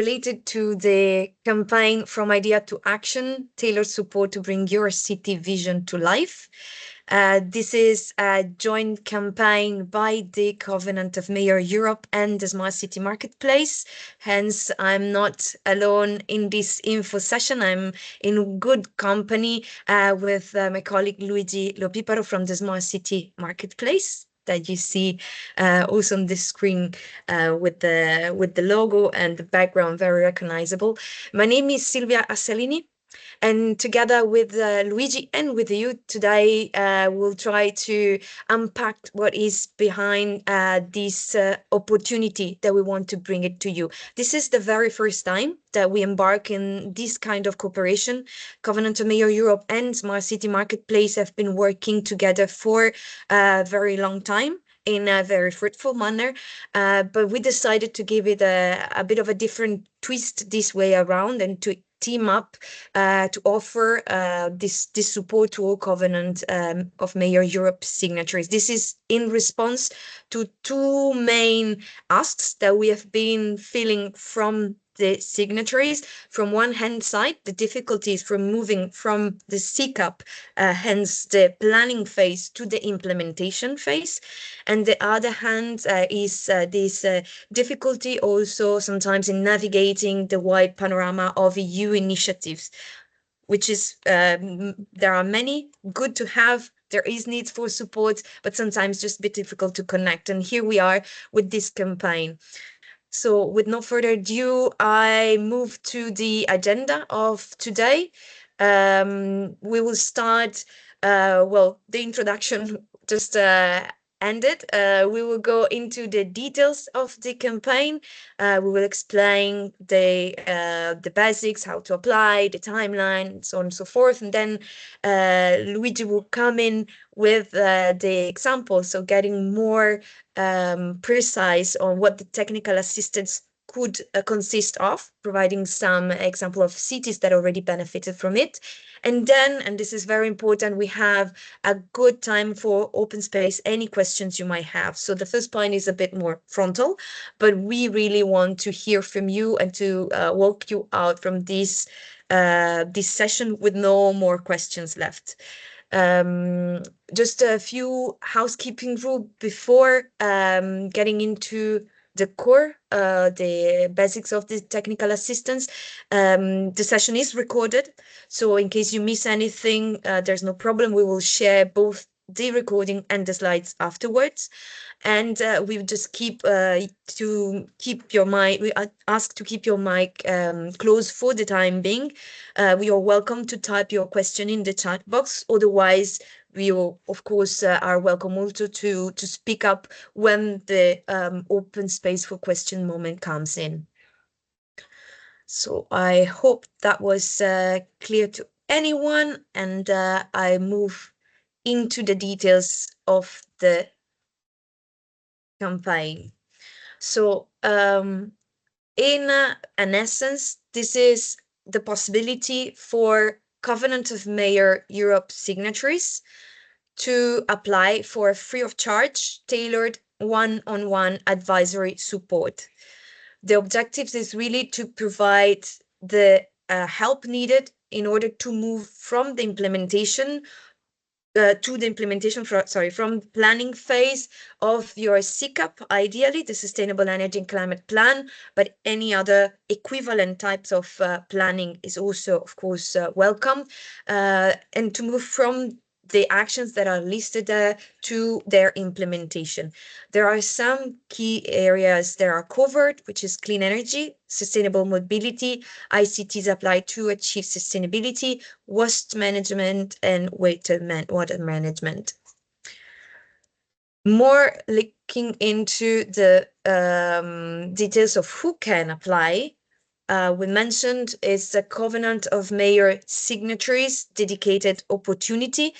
related to the campaign From Idea to Action, tailored support to bring your city vision to life. This is a joint campaign by the Covenant of Mayor Europe and the Smart City Marketplace. Hence, I'm not alone in this info session. I'm in good company with my colleague Luigi Lopiparo from the Smart City Marketplace that you see also on the screen with the logo and the background very recognizable. My name is Silvia Assalini. And together with Luigi and with you today, we'll try to unpack what is behind this opportunity that we want to bring it to you. This is the very first time that we embark in this kind of cooperation. Covenant of Mayor Europe and Smart City Marketplace have been working together for a very long time in a very fruitful manner, but we decided to give it a bit of a different twist this way around and to team up to offer this support to all Covenant of Mayor Europe signatories. This is in response to two main asks that we have been feeling from the signatories. From one hand side, the difficulties from moving from the CCAP, hence the planning phase, to the implementation phase. And the other hand is this difficulty also sometimes in navigating the wide panorama of EU initiatives, which is there are many good to have. There is needs for support, but sometimes just a bit difficult to connect. And here we are with this campaign. So with no further ado, I move to the agenda of today. We will start, well, the introduction just ended. We will go into the details of the campaign. We will explain the basics, how to apply, the timeline, so on and so forth. And then Luigi will come in with the examples, so getting more precise on what the technical assistance could consist of, providing some example of cities that already benefited from it. And then, and this is very important, we have a good time for open space, any questions you might have. So the first point is a bit more frontal, but we really want to hear from you and to walk you out from this session with no more questions left. Just a few housekeeping rules before getting into the core, the basics of the technical assistance. The session is recorded, so in case you miss anything, there's no problem. We will share both the recording and the slides afterwards. And we just keep to keep your mic. We ask to keep your mic closed for the time being. We are welcome to type your question in the chat box. Otherwise, we will, of course, are welcome also to speak up when the open space for question moment comes in. So I hope that was clear to anyone, and I move into the details of the campaign. So in an essence, this is the possibility for Covenant of Mayor Europe signatories to apply for free of charge, tailored one-on-one advisory support. The objective is really to provide the help needed in order to move from the implementation from planning phase of your CCAP, ideally the Sustainable Energy and Climate Plan, but any other equivalent types of planning is also, of course, welcome, and to move from the actions that are listed there to their implementation. There are some key areas that are covered, which is clean energy, sustainable mobility, ICTs applied to achieve sustainability, waste management, and water management. More looking into the details of who can apply, we mentioned it's a Covenant of Mayor signatories dedicated opportunity.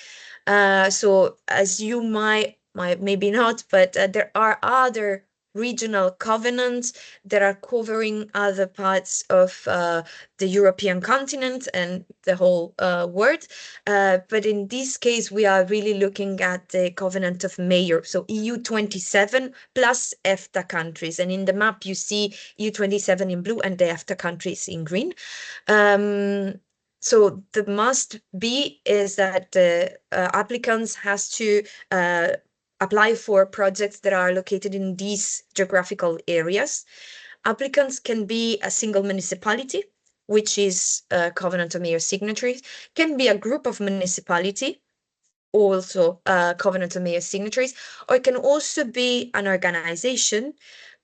So as you might maybe not, but there are other regional covenants that are covering other parts of the European continent and the whole world. But in this case, we are really looking at the Covenant of Mayor, so EU 27 plus EFTA countries. And in the map, you see EU 27 in blue and the EFTA countries in green. So the must be is that the applicants has to apply for projects that are located in these geographical areas. Applicants can be a single municipality, which is a Covenant of Mayor signatories, can be a group of municipality, also Covenant of Mayor signatories, or it can also be an organization,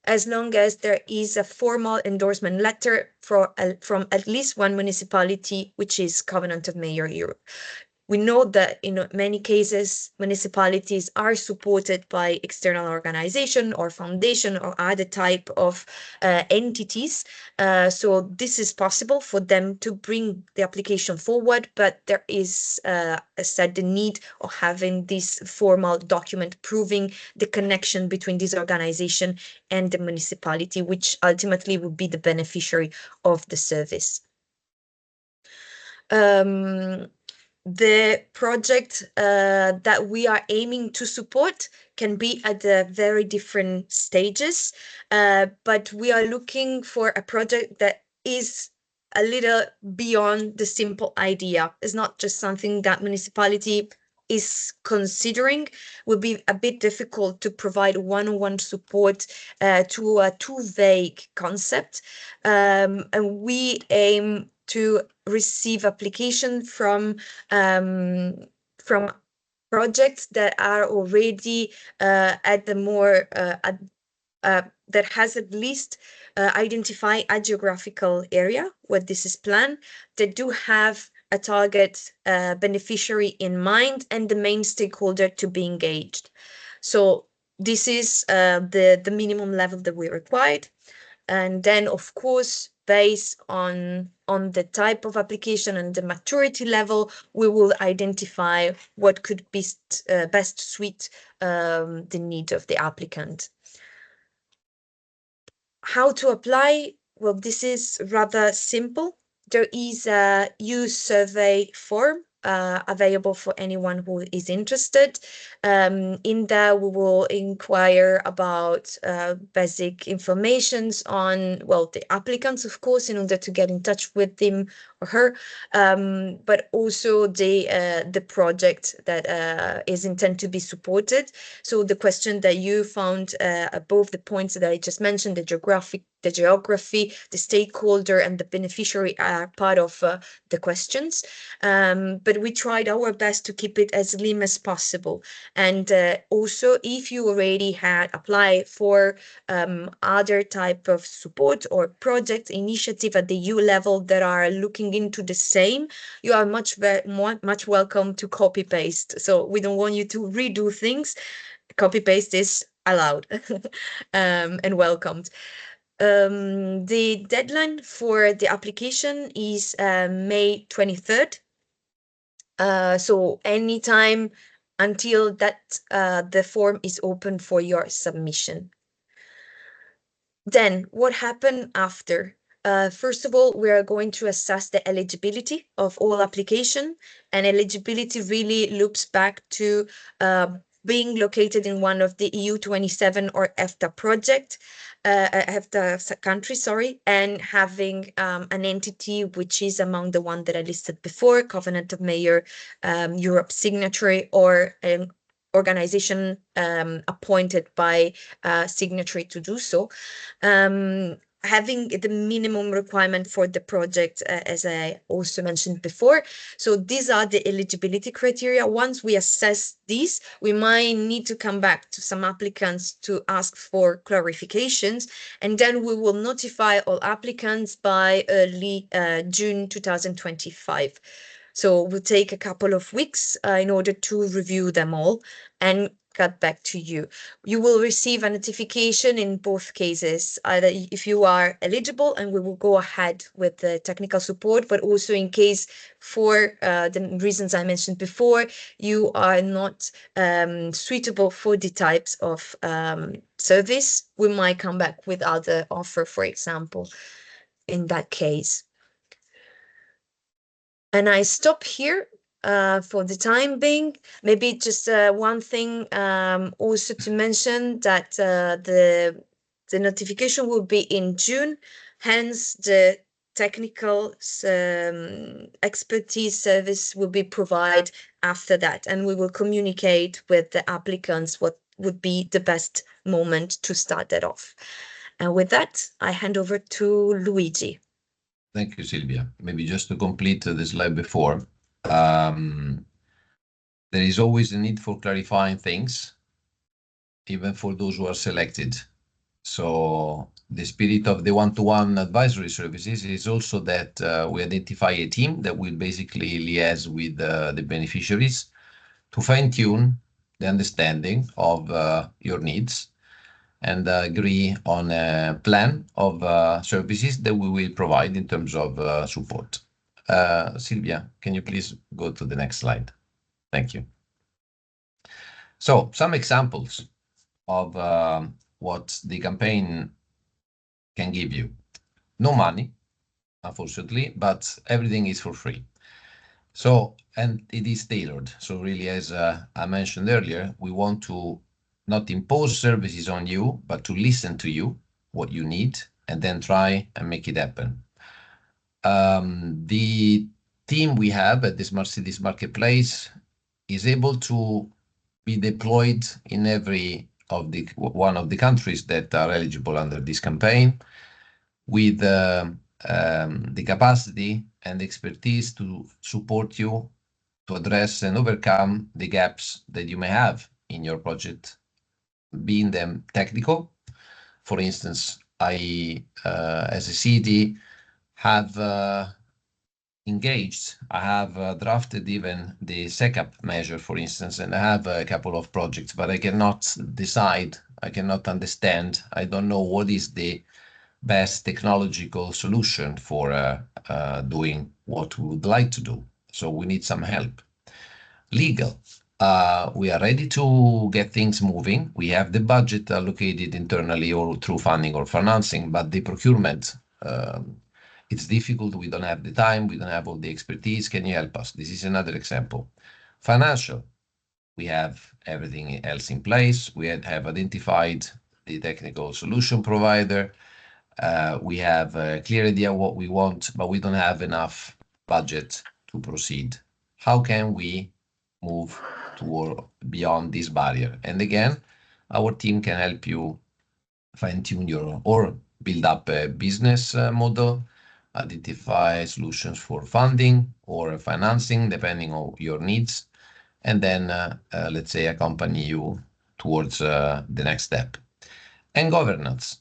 as long as there is a formal endorsement letter from at least one municipality, which is Covenant of Mayor Europe. We know that in many cases, municipalities are supported by external organization or foundation or other type of entities. So this is possible for them to bring the application forward, but there is, as said, the need of having this formal document proving the connection between this organization and the municipality, which ultimately would be the beneficiary of the service. The project that we are aiming to support can be at the very different stages, but we are looking for a project that is a little beyond the simple idea. It's not just something that municipality is considering. Will be a bit difficult to provide one-on-one support to a too vague concept, and we aim to receive application from projects that are already at the more that has at least identify a geographical area where this is planned, that do have a target beneficiary in mind and the main stakeholder to be engaged. So this is the minimum level that we required. And then, of course, based on the type of application and the maturity level, we will identify what could be best suit the need of the applicant. How to apply? Well, this is rather simple. There is a use survey form available for anyone who is interested. In there, we will inquire about basic informations on, well, the applicants, of course, in order to get in touch with him or her, but also the project that is intended to be supported. So the question that you found above the points that I just mentioned, the geography, the stakeholder, and the beneficiary are part of the questions. But we tried our best to keep it as slim as possible. And also, if you already had applied for other type of support or project initiative at the EU level that are looking into the same, you are much welcome to copy paste. So we don't want you to redo things. Copy paste is allowed and welcomed. The deadline for the application is May 23rd. So anytime until that the form is open for your submission. Then what happened after? First of all, we are going to assess the eligibility of all application, and eligibility really loops back to being located in one of the EU 27 or EFTA project, EFTA country, sorry, and having an entity which is among the one that I listed before, Covenant of Mayor Europe signatory, or an organization appointed by signatory to do so. Having the minimum requirement for the project, as I also mentioned before. So these are the eligibility criteria. Once we assess these, we might need to come back to some applicants to ask for clarifications, and then we will notify all applicants by early June 2025. So we'll take a couple of weeks in order to review them all. And cut back to you. You will receive a notification in both cases, either if you are eligible, and we will go ahead with the technical support, but also in case, for the reasons I mentioned before, you are not suitable for the types of service, we might come back with other offer, for example, in that case. And I stop here for the time being. Maybe just one thing also to mention, that the notification will be in June, hence the technical expertise service will be provided after that, and we will communicate with the applicants what would be the best moment to start that off. And with that, I hand over to Luigi. Thank you, Silvia. Maybe just to complete the slide before, there is always a need for clarifying things, even for those who are selected. So the spirit of the one-to-one advisory services is also that we identify a team that will basically liaise with the beneficiaries to fine-tune the understanding of your needs and agree on a plan of services that we will provide in terms of support. Silvia, can you please go to the next slide? Thank you. So some examples of what the campaign can give you. No money, unfortunately, but everything is for free. So, and it is tailored. So really, as I mentioned earlier, we want to not impose services on you, but to listen to you, what you need, and then try and make it happen. The team we have at the Smart Cities Marketplace is able to be deployed in every of the one of the countries that are eligible under this campaign, with the capacity and expertise to support you to address and overcome the gaps that you may have in your project, being them technical. For instance, I, as a city, have engaged. I have drafted even the SECAP measure, for instance, and I have a couple of projects, but I cannot decide, I cannot understand, I don't know what is the best technological solution for doing what we would like to do. So we need some help. Legal. We are ready to get things moving. We have the budget allocated internally or through funding or financing, but the procurement, it's difficult. We don't have the time. We don't have all the expertise. Can you help us? This is another example. Financial. We have everything else in place. We have identified the technical solution provider. We have a clear idea what we want, but we don't have enough budget to proceed. How can we move toward beyond this barrier? And again, our team can help you fine-tune your or build up a business model, identify solutions for funding or financing, depending on your needs, and then let's say accompany you towards the next step. And governance.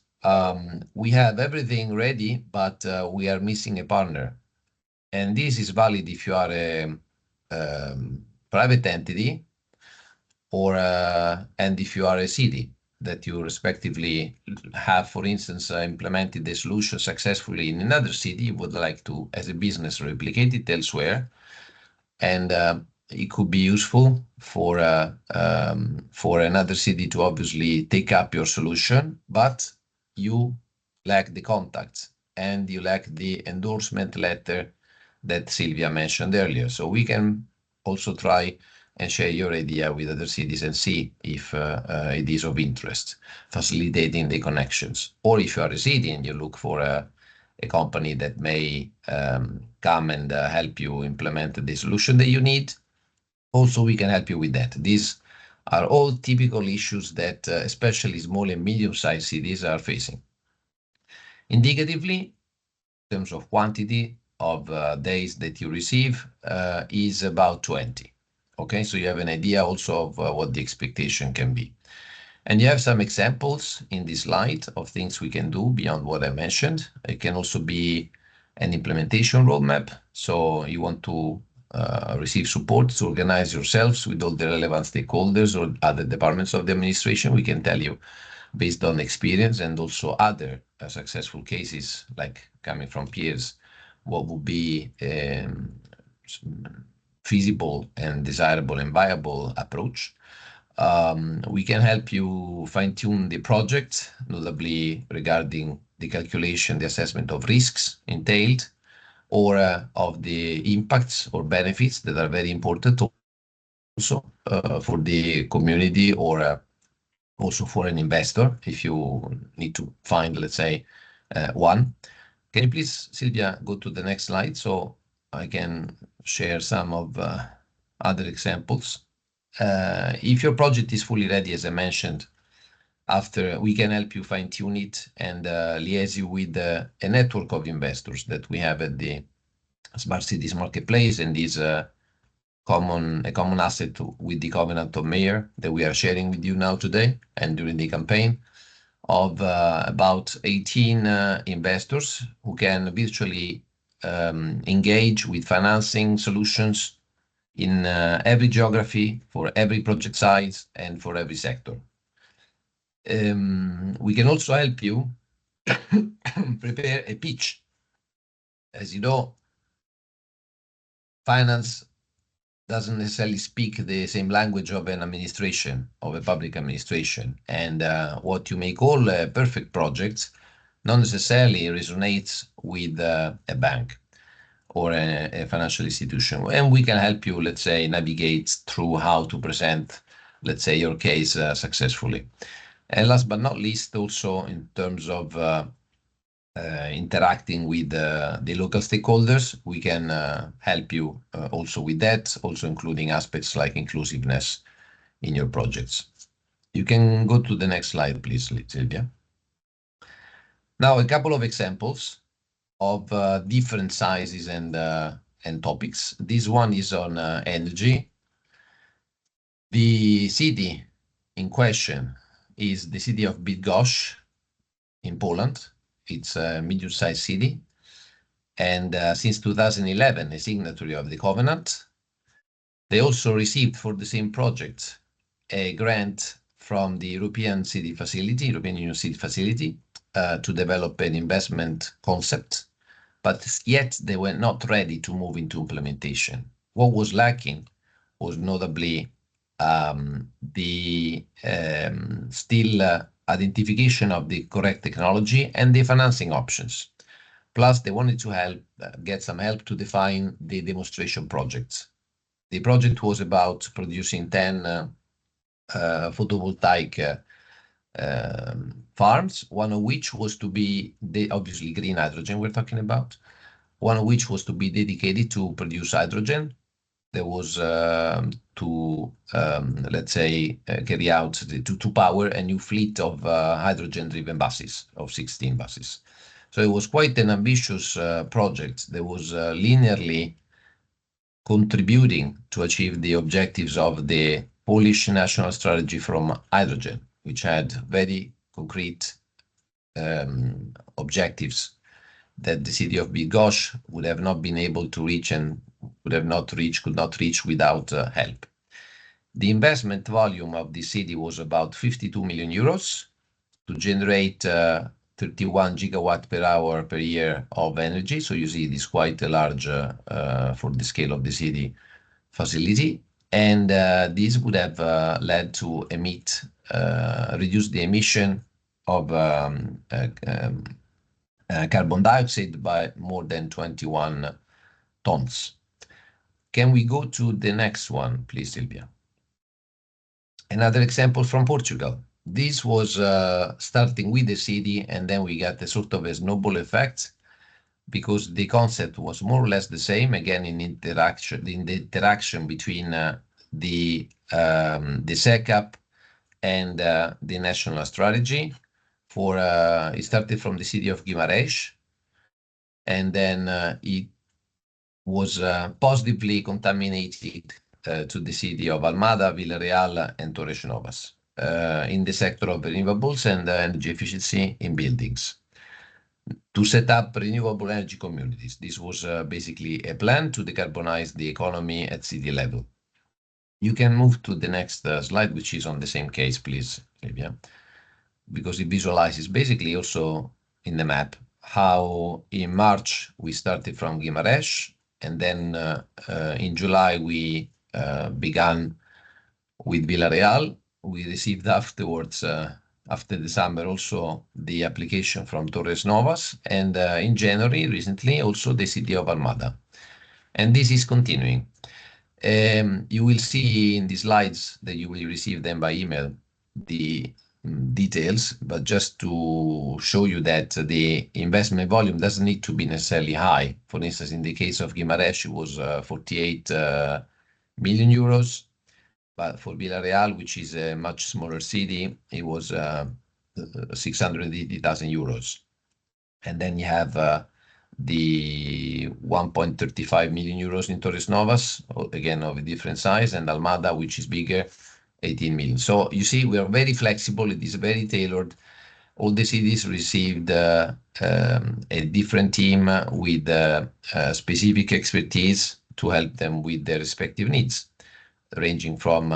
We have everything ready, but we are missing a partner. And this is valid if you are a private entity or and if you are a city that you respectively have, for instance, implemented the solution successfully in another city, you would like to, as a business, replicate it elsewhere. And it could be useful for another city to obviously take up your solution, but you lack the contacts and you lack the endorsement letter that Silvia mentioned earlier. So we can also try and share your idea with other cities and see if it is of interest, facilitating the connections. Or if you are a city and you look for a company that may come and help you implement the solution that you need, also we can help you with that. These are all typical issues that especially small and medium-sized cities are facing. Indicatively, in terms of quantity of days that you receive, is about 20. Okay, so you have an idea also of what the expectation can be. And you have some examples in this slide of things we can do beyond what I mentioned. It can also be an implementation roadmap. So you want to receive support to organize yourselves with all the relevant stakeholders or other departments of the administration. We can tell you based on experience and also other successful cases, like coming from peers, what would be feasible and desirable and viable approach. We can help you fine-tune the project, notably regarding the calculation, the assessment of risks entailed, or of the impacts or benefits that are very important also for the community or also for an investor if you need to find, let's say, one. Can you please, Silvia, go to the next slide so I can share some of other examples? If your project is fully ready, as I mentioned, after we can help you fine tune it and liaise you with a network of investors that we have at the Smart Cities Marketplace, and is a common asset with the Covenant of Mayor that we are sharing with you now today and during the campaign of about 18 investors who can virtually engage with financing solutions in every geography, for every project size, and for every sector. We can also help you prepare a pitch. As you know, finance doesn't necessarily speak the same language of an administration, of a public administration. And what you may call a perfect project not necessarily resonates with a bank or a financial institution. And we can help you, let's say, navigate through how to present, let's say, your case successfully. And last but not least, also in terms of interacting with the local stakeholders, we can help you also with that, also including aspects like inclusiveness in your projects. You can go to the next slide, please, Silvia. Now, a couple of examples of different sizes and topics. This one is on energy. The city in question is the city of Bydgoszcz in Poland. It's a medium-sized city, and since 2011, a signatory of the Covenant. They also received for the same project a grant from the European Union City Facility, to develop an investment concept, but yet they were not ready to move into implementation. What was lacking was notably the still identification of the correct technology and the financing options. Plus, they wanted to get some help to define the demonstration projects. The project was about producing 10 photovoltaic farms, one of which was to be obviously green hydrogen we're talking about, one of which was to be dedicated to produce hydrogen. There was to, let's say, carry out, to power a new fleet of hydrogen-driven buses, of 16 buses. So it was quite an ambitious project that was linearly contributing to achieve the objectives of the Polish national strategy from hydrogen, which had very concrete objectives that the city of Bydgoszcz would have not been able to reach and could not reach without help. The investment volume of the city was about 52 million euros to generate 31 gigawatt per hour per year of energy. So you see it is quite a large, for the scale of the city, facility. And this would have led to reduce the emission of carbon dioxide by more than 21 tons. Can we go to the next one, please, Silvia? Another example from Portugal. This was starting with the city, and then we got a sort of a snowball effect, because the concept was more or less the same, again, in the interaction between the SECAP and the national strategy. It started from the city of Guimarães, and then it was positively contaminated to the city of Almada, Villarreal, and Torres Novas in the sector of renewables and energy efficiency in buildings. to set up renewable energy communities. This was basically a plan to decarbonize the economy at city level. You can move to the next slide, which is on the same case, please, Livia, because it visualizes basically also in the map how in March we started from Guimarães, and then in July we began with Villarreal. We received afterwards, after the summer, also the application from Torres Novas, and in January, recently, also the city of Almada. And this is continuing. You will see in the slides that you will receive them by email the details, but just to show you that the investment volume doesn't need to be necessarily high. For instance, in the case of Guimarães, it was 48 million euros. But for Villarreal, which is a much smaller city, it was 680,000 euros. And then you have the 1.35 million euros in Torres Novas, again of a different size, and Almada, which is bigger, 18 million. So you see, we are very flexible. It is very tailored. All the cities received a different team with specific expertise to help them with their respective needs, ranging from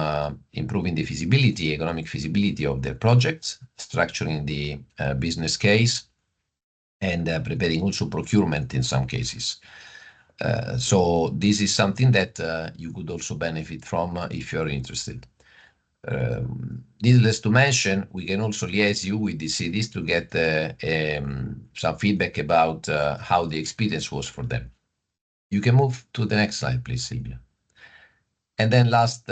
improving the feasibility, economic feasibility of their projects, structuring the business case, and preparing also procurement in some cases. So this is something that you could also benefit from if you're interested. Needless to mention, we can also liaise you with the cities to get some feedback about how the experience was for them. You can move to the next slide, please, Silvia. And then last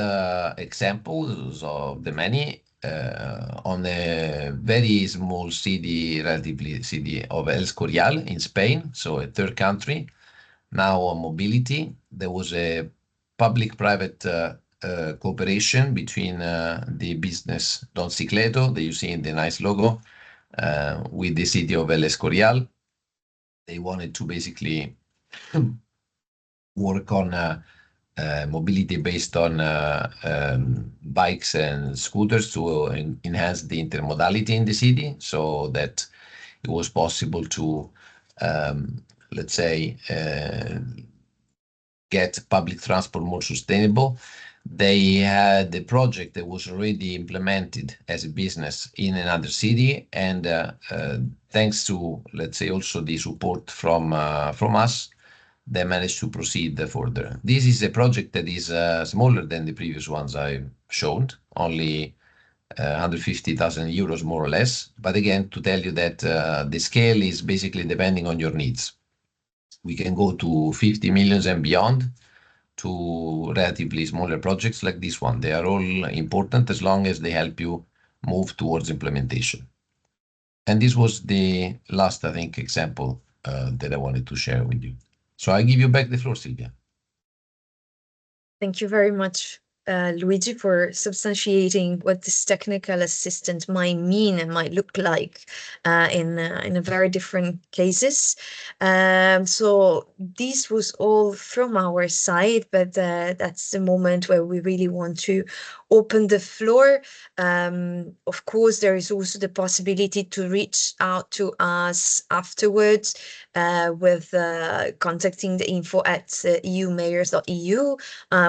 examples of the many on a very small city, relatively city of El Escorial in Spain, so a third country. Now on mobility, there was a public-private cooperation between the business Don Cicleto, that you see in the nice logo, with the city of El Escorial. They wanted to basically work on mobility based on bikes and scooters to enhance the intermodality in the city, so that it was possible to, let's say, get public transport more sustainable. They had a project that was already implemented as a business in another city, and thanks to, let's say, also the support from us, they managed to proceed further. This is a project that is smaller than the previous ones I've shown, only 150,000 euros more or less. But again, to tell you that the scale is basically depending on your needs. We can go to 50 millions and beyond, to relatively smaller projects like this one. They are all important as long as they help you move towards implementation. And this was the last, I think, example that I wanted to share with you. So I give you back the floor, Silvia. Thank you very much, Luigi, for substantiating what this technical assistant might mean and might look like in a very different cases. So this was all from our side, but that's the moment where we really want to open the floor. Of course, there is also the possibility to reach out to us afterwards with contacting the info at eumayors.eu.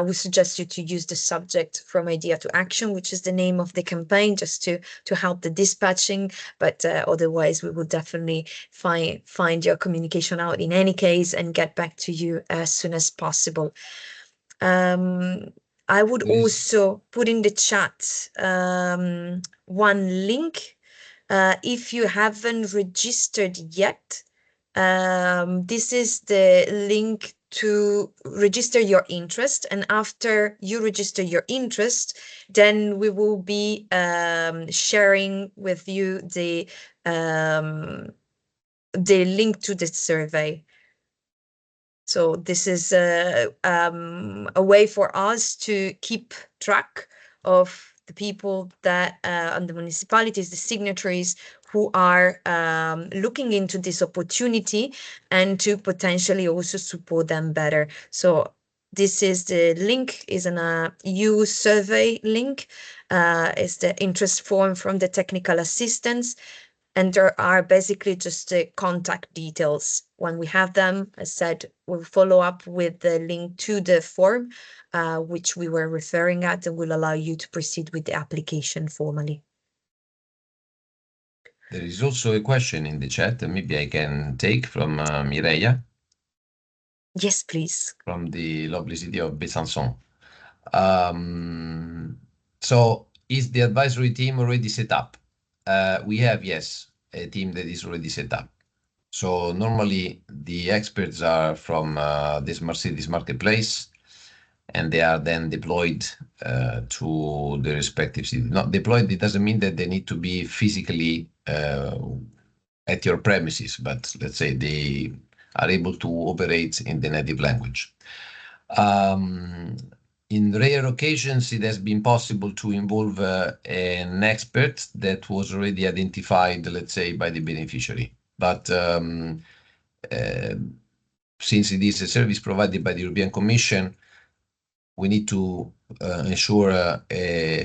We suggest you to use the subject from idea to action, which is the name of the campaign, just to help the dispatching. But otherwise, we will definitely find your communication out in any case and get back to you as soon as possible. I would also put in the chat one link. If you haven't registered yet, this is the link to register your interest, and after you register your interest, then we will be sharing with you the link to the survey. So this is a way for us to keep track of the people that and the municipalities, the signatories who are looking into this opportunity, and to potentially also support them better. So this is the link, is an EU survey link. It's the interest form from the technical assistance. And there are basically just the contact details. When we have them, as said, we'll follow up with the link to the form, which we were referring at, and will allow you to proceed with the application formally. There is also a question in the chat, maybe I can take from Mireia Yes, please. from the lovely city of Besançon. So is the advisory team already set up? We have, yes, a team that is already set up. So normally the experts are from the Smart Cities Marketplace, and they are then deployed to the respective city. Not deployed, it doesn't mean that they need to be physically at your premises, but let's say they are able to operate in the native language. In rare occasions, it has been possible to involve an expert that was already identified, let's say, by the beneficiary. But since it is a service provided by the European Commission, we need to ensure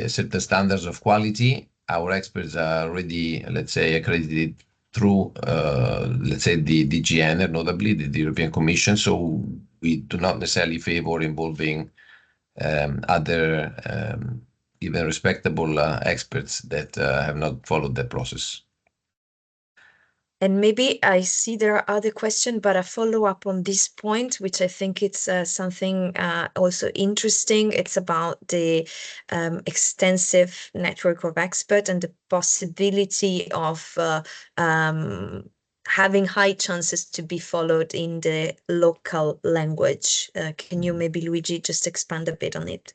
certain standards of quality. Our experts are already, let's say, accredited through, let's say, the DGN, notably the European Commission. So we do not necessarily favor involving other even respectable experts that have not followed that process. And maybe I see there are other questions, but a follow up on this point, which I think it's something also interesting. It's about the extensive network of experts and the possibility of having high chances to be followed in the local language. Can you maybe, Luigi, just expand a bit on it?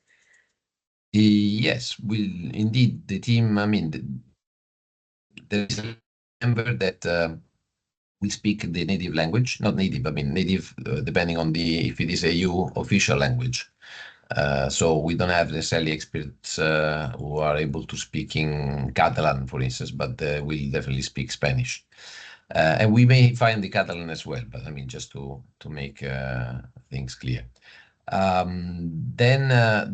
Yes, indeed, the team, I mean, there is a member that we speak the native language, not native, I mean native, depending on if it is a EU official language. So we don't have necessarily experts who are able to speak in Catalan, for instance, but will definitely speak Spanish. And we may find the Catalan as well, but I mean, just to make things clear. Then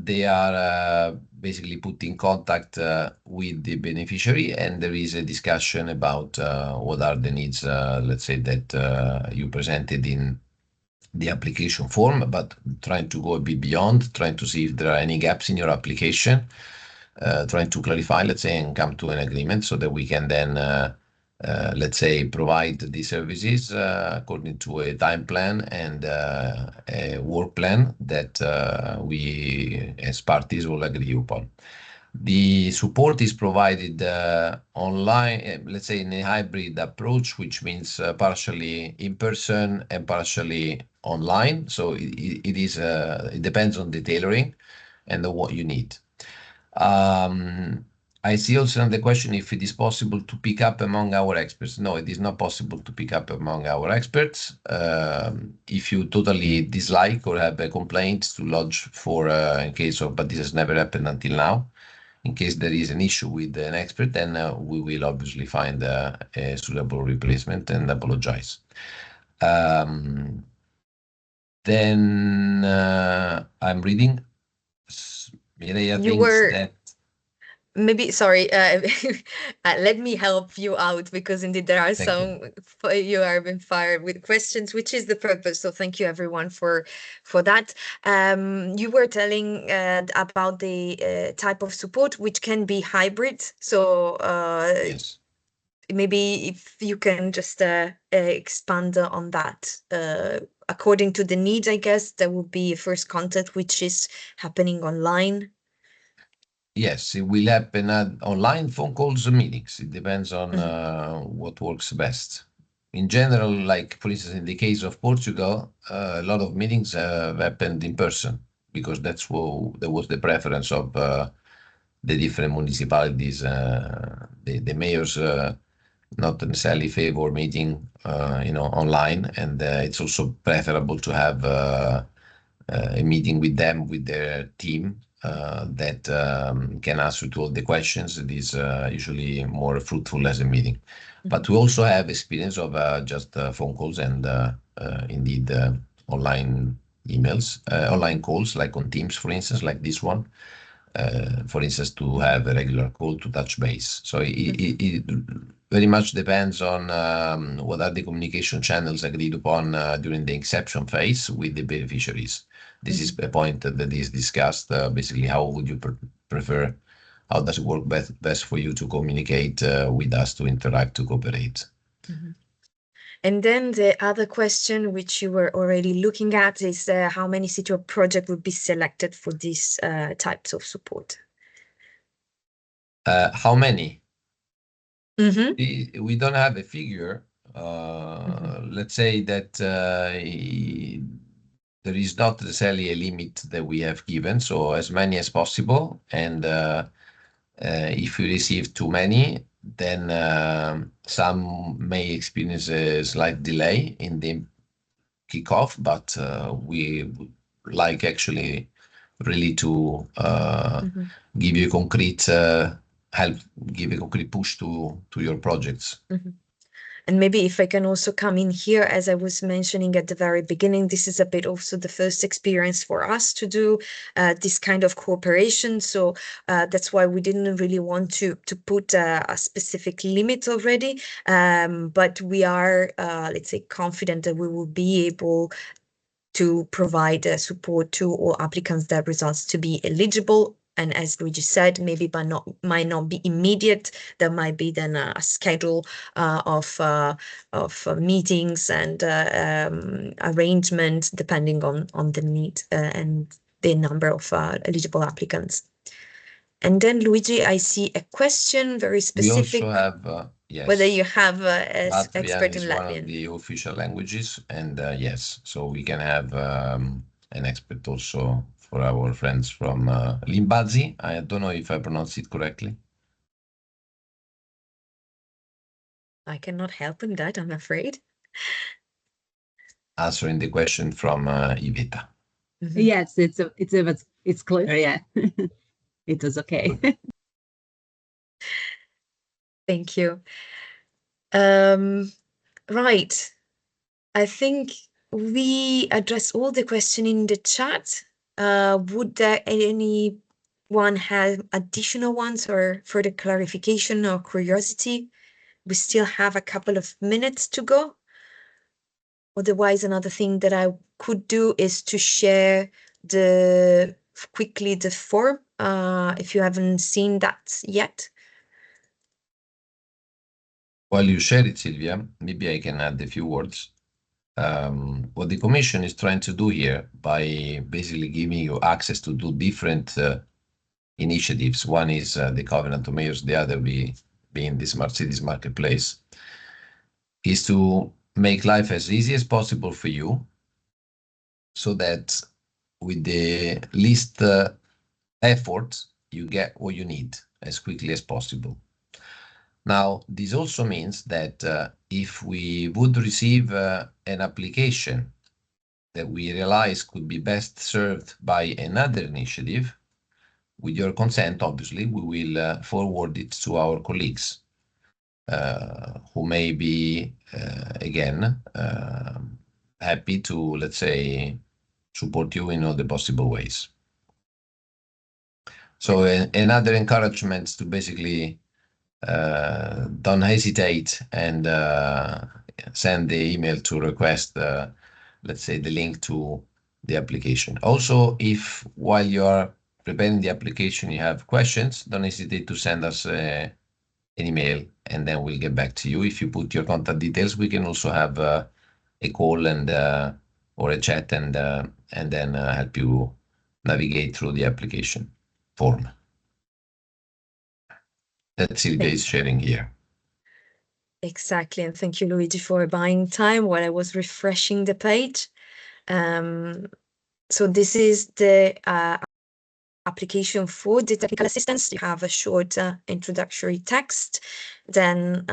they are basically put in contact with the beneficiary, and there is a discussion about what are the needs, let's say, that you presented in the application form, but trying to go a bit beyond, trying to see if there are any gaps in your application, trying to clarify, let's say, and come to an agreement so that we can then let's say, provide the services according to a time plan and a work plan that we, as parties, will agree upon. The support is provided online, let's say, in a hybrid approach, which means partially in person and partially online. So it depends on the tailoring and what you need. I see also the question if it is possible to pick up among our experts. No, it is not possible to pick up among our experts. If you totally dislike or have a complaint to lodge for, in case of, but this has never happened until now, in case there is an issue with an expert, then we will obviously find a suitable replacement and apologize. Then I'm reading. Mireia You thinks were that maybe, sorry, let me help you out because indeed there are thank you. you are being fired with questions, which is the purpose. So thank you everyone for that. You were telling about the type of support, which can be hybrid. So Yes. maybe if you can just expand on that. According to the needs, I guess there will be a first contact, which is happening online. Yes, it will happen at online phone calls or meetings. It depends on Mhm. what works best. In general, like for instance, in the case of Portugal, a lot of meetings have happened in person because that was the preference of the different municipalities. The mayors not necessarily favor meeting, online, and it's also preferable to have a meeting with them, with their team, that can answer to all the questions. It is usually more fruitful as a meeting. But we also have experience of just phone calls and indeed online emails, online calls, like on Teams, for instance, like this one. For instance, to have a regular call to touch base. So very much depends on what are the communication channels agreed upon during the inception phase with the beneficiaries. This is a point that is discussed. Basically, how would you prefer? How does it work best for you to communicate with us, to interact, to cooperate? And then the other question, which you were already looking at, is how many city or project would be selected for these types of support? How many? Mm-hmm. We don't have a figure. Let's say that there is not necessarily a limit that we have given, so as many as possible. And if we receive too many, then some may experience a slight delay in the kickoff, but we would like actually really to give you concrete help, give a concrete push to your projects. And maybe if I can also come in here, as I was mentioning at the very beginning, this is a bit also the first experience for us to do this kind of cooperation. So that's why we didn't really want to put a specific limit already. But we are, let's say, confident that we will be able to provide support to all applicants that results to be eligible. And as Luigi said, maybe but might not be immediate. There might be then a schedule of meetings and arrangements depending on the need and the number of eligible applicants. And then Luigi, I see a question very We also specific. have, Whether yes, you have as Latvian expert in is one of Latvian. the official languages, and yes, so we can have an expert also for our friends from Limbazi. I don't know if I pronounce it correctly. I cannot help in that, I'm afraid. Answering the question from Iveta. Yes, it's clear. Yeah, it was okay. Thank you. Right. I think we addressed all the question in the chat. Would there anyone have additional ones or further clarification or curiosity? We still have a couple of minutes to go. Otherwise, another thing that I could do is to share quickly the form, if you haven't seen that yet. While you share it, Silvia, maybe I can add a few words. What the Commission is trying to do here by basically giving you access to do different initiatives. One is the Covenant of Mayors, the other being the Smart Cities Marketplace, is to make life as easy as possible for you so that with the least effort, you get what you need as quickly as possible. Now, this also means that if we would receive an application that we realize could be best served by another initiative, with your consent, obviously, we will forward it to our colleagues who may be, again, happy to, let's say, support you in all the possible ways. So another encouragement to basically don't hesitate and send the email to request, let's say, the link to the application. Also, if while you are preparing the application, you have questions, don't hesitate to send us an email, and then we'll get back to you. If you put your contact details, we can also have a call and or a chat, and then help you navigate through the application form that Silvia is sharing here. Exactly, and thank you, Luigi, for buying time while I was refreshing the page. So this is the application for the technical assistance. You have a short introductory text, then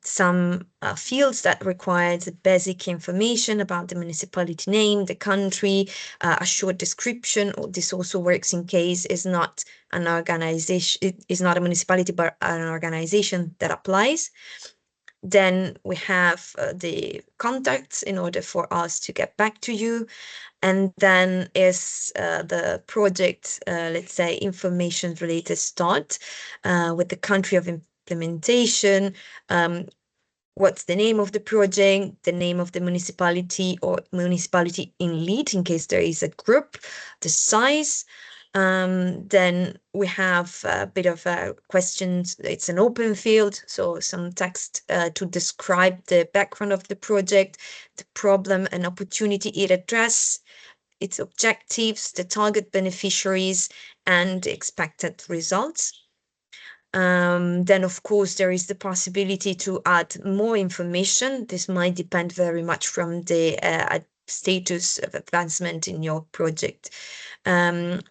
some fields that require the basic information about the municipality name, the country, a short description. This also works in case it's not an organization, it is not a municipality, but an organization that applies. Then we have the contacts in order for us to get back to you. And then is the project, let's say, information related start with the country of implementation, what's the name of the project, the name of the municipality or municipality in lead in case there is a group, the size. Then we have a bit of questions. It's an open field, so some text to describe the background of the project, the problem and opportunity it addresses, its objectives, the target beneficiaries, and expected results. Then, of course, there is the possibility to add more information. This might depend very much from the status of advancement in your project. Then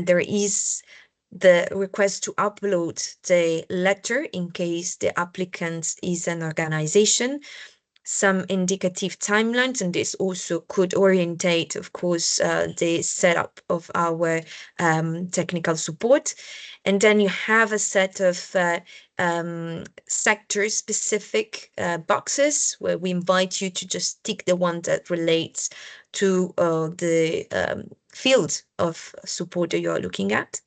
there is the request to upload the letter in case the applicant is an organization, some indicative timelines, and this also could orientate, of course, the setup of our technical support. And then you have a set of sector-specific boxes where we invite you to just tick the one that relates to the field of support that you're looking at.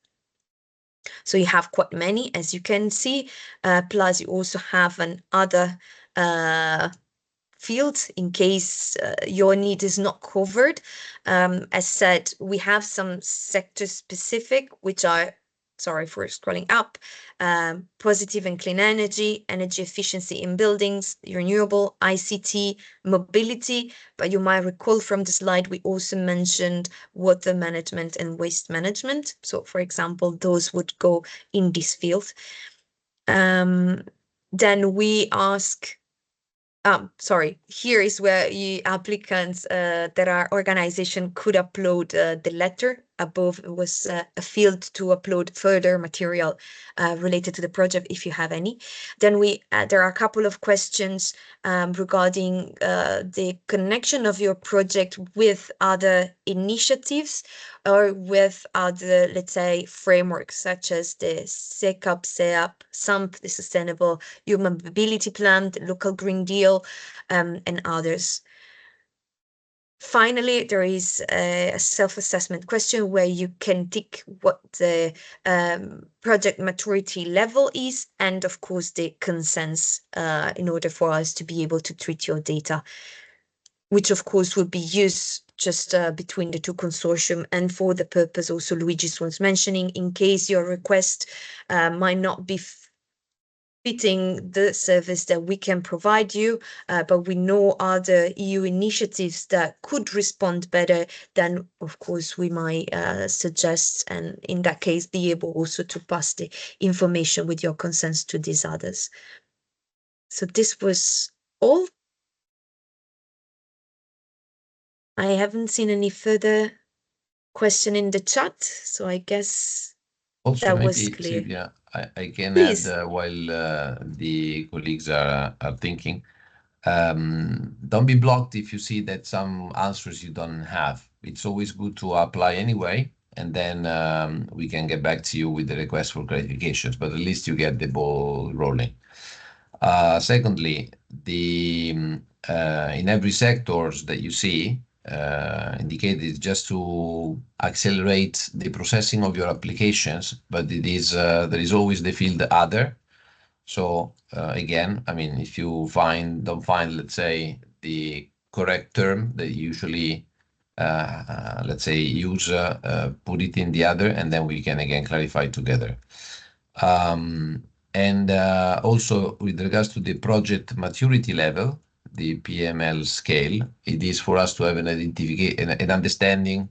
So you have quite many, as you can see, plus you also have an other field in case your need is not covered. As said, we have some sector specific, which are, sorry for scrolling up, positive and clean energy, energy efficiency in buildings, renewable, ICT, mobility. But you might recall from the slide, we also mentioned water management and waste management. So for example, those would go in this field. Then we ask, sorry, here is where you applicants that are organization could upload the letter. Above was a field to upload further material related to the project if you have any. Then there are a couple of questions regarding the connection of your project with other initiatives or with other, let's say, frameworks such as the SECAP, SEAP, SUMP, the Sustainable Human Mobility Plan, the Local Green Deal, and others. Finally, there is a self-assessment question where you can tick what the project maturity level is and, of course, the consents in order for us to be able to treat your data, which, of course, will be used just between the two consortium and for the purpose also Luigi was mentioning, in case your request might not be fitting the service that we can provide you, but we know other EU initiatives that could respond better, then of course we might suggest, and in that case be able also to pass the information with your consents to these others. So this was all. I haven't seen any further question in the chat, so I guess also that maybe, was clear. Silvia, I can Please. add while the colleagues are thinking. Don't be blocked if you see that some answers you don't have. It's always good to apply anyway, and then we can get back to you with the request for clarifications, but at least you get the ball rolling. Secondly, in every sectors that you see indicated just to accelerate the processing of your applications, but it is there is always the field other. So again, I mean, if you don't find, let's say, the correct term that you usually, let's say, use, put it in the other, and then we can again clarify together. And also with regards to the project maturity level, the PML scale, it is for us to have an understanding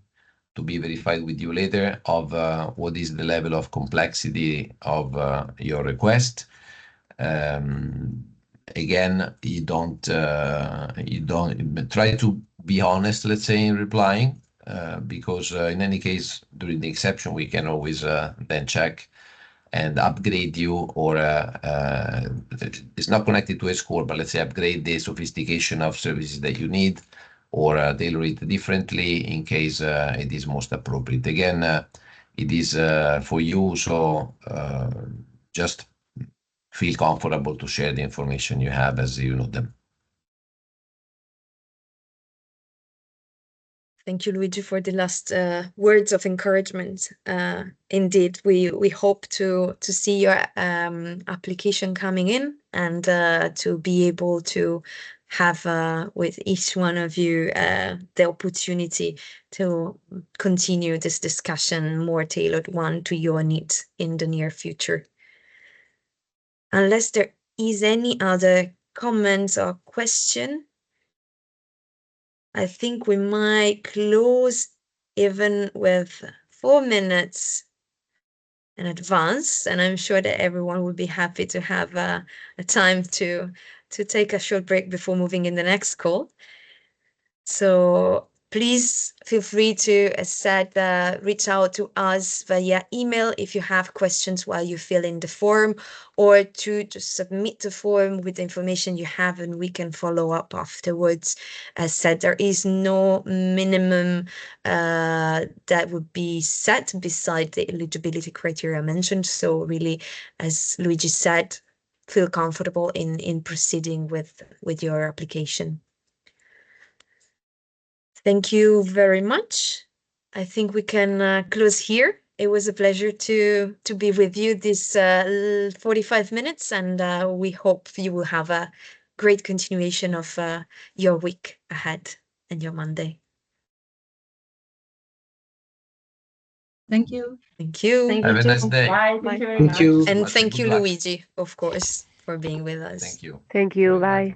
to be verified with you later of what is the level of complexity of your request. Again, you don't try to be honest, let's say, in replying, because in any case, during the exception, we can always then check and upgrade you, or it's not connected to a score, but let's say upgrade the sophistication of services that you need, or tailor it differently in case it is most appropriate. Again, it is for you, so just feel comfortable to share the information you have as you know them. Thank you, Luigi, for the last words of encouragement. Indeed, we hope to see your application coming in and to be able to have with each one of you the opportunity to continue this discussion, more tailored one to your needs in the near future. Unless there is any other comments or question, I think we might close even with 4 minutes in advance, and I'm sure that everyone would be happy to have a time to take a short break before moving in the next call. So please feel free to, as said, reach out to us via email if you have questions while you fill in the form, or to just submit the form with the information you have and we can follow up afterwards. As said, there is no minimum that would be set beside the eligibility criteria mentioned. So really, as Luigi said, feel comfortable in proceeding with your application. Thank you very much. I think we can close here. It was a pleasure to be with you this 45 minutes, and we hope you will have a great continuation of your week ahead and your Monday. Thank you. Thank you. Thank Have you a too. nice day. Bye. Thank you very Thank much. you. And Much thank good you, luck. Luigi, of course, for being with us. Thank you. Thank you. Bye.